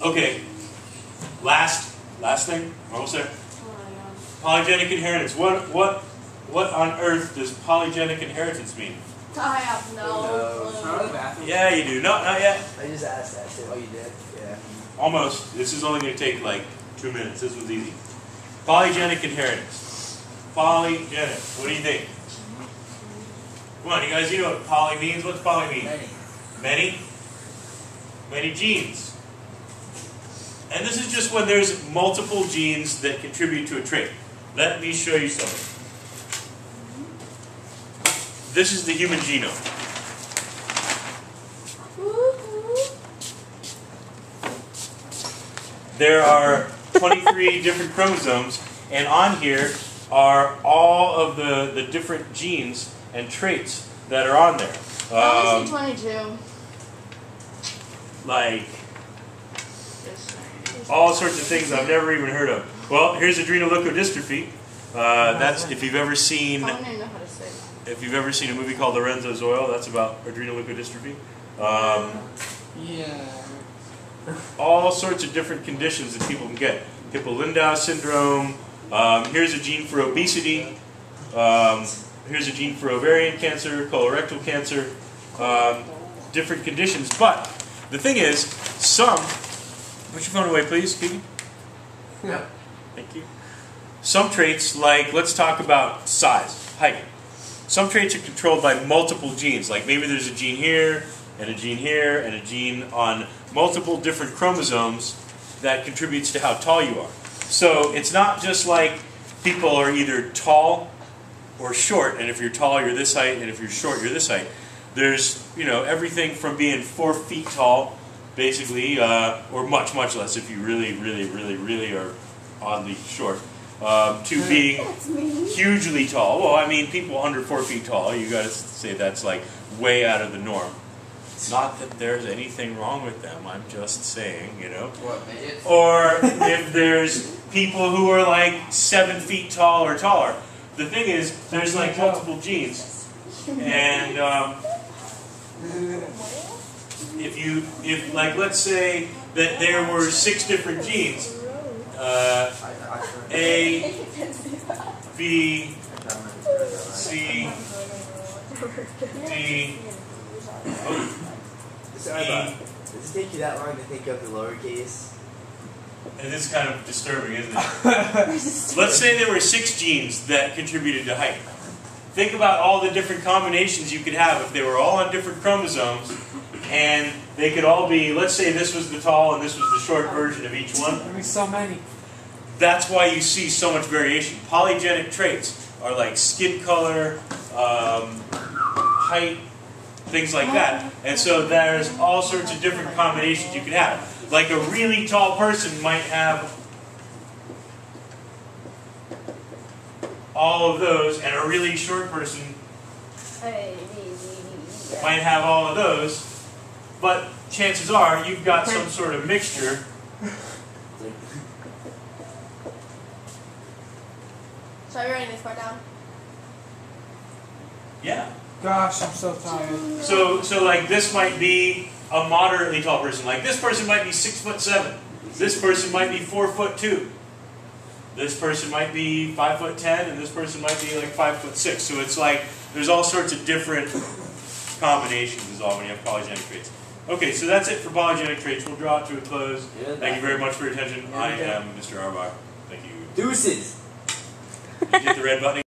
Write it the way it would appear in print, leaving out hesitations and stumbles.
Okay, last thing, almost there. Polygenic inheritance. What on earth does polygenic inheritance mean? I have no clue. Yeah, you do. No, not yet. I just asked that too. Oh, you did? Yeah. Almost. This is only going to take like 2 minutes. This one's easy. Polygenic inheritance. Polygenic. What do you think? Come on, you guys, you know what poly means? What's poly mean? Many? Many genes. And this is just when there's multiple genes that contribute to a trait. Let me show you something. This is the human genome. There are 23 different chromosomes, and on here are all of the different genes and traits that are on there. I see 22. Like all sorts of things I've never even heard of. Well, here's adrenoleukodystrophy. That's if you've ever seen a movie called Lorenzo's Oil. That's about adrenoleukodystrophy. Yeah. All sorts of different conditions that people can get. Hippo-Lindau syndrome. Here's a gene for obesity. Here's a gene for ovarian cancer, colorectal cancer. Different conditions. But the thing is, some... Put your phone away, please, Keegan. Yep. Thank you. Some traits, like, let's talk about size, height. Some traits are controlled by multiple genes. Like maybe there's a gene here, and a gene here, and a gene on multiple different chromosomes that contributes to how tall you are. So it's not just like people are either tall or short, and if you're tall, you're this height, and if you're short, you're this height. There's, everything from being 4 feet tall, basically, or much, much less if you really are oddly short, to being hugely tall. Well, I mean, people under 4 feet tall, you got to say that's like way out of the norm. Not that there's anything wrong with them, I'm just saying, Or if there's people who are like 7 feet tall or taller. The thing is, there's like multiple genes, and if like let's say that there were 6 different genes, A, B, C, D. Does it take you that long to think of the lowercase? And this is kind of disturbing, isn't it? Let's say there were 6 genes that contributed to height. Think about all the different combinations you could have if they were all on different chromosomes, and they could all be, let's say this was the tall and this was the short version of each one. There'd be so many. That's why you see so much variation. Polygenic traits are like skin color, height, things like that. And so there's all sorts of different combinations you could have. Like a really tall person might have all of those, and a really short person might have all of those, but chances are you've got some sort of mixture. So are you writing this part down? Yeah. Gosh, I'm so tired. So like this might be a moderately tall person. Like this person might be 6'7". This person might be 4'2". This person might be 5'10", and this person might be like 5'6". So it's like there's all sorts of different combinations is all when you have polygenic traits. Okay, so that's it for polygenic traits. We'll draw it to a close. Thank you very much for your attention. I am Mr. Arbach. Thank you. Deuces! You hit the red button.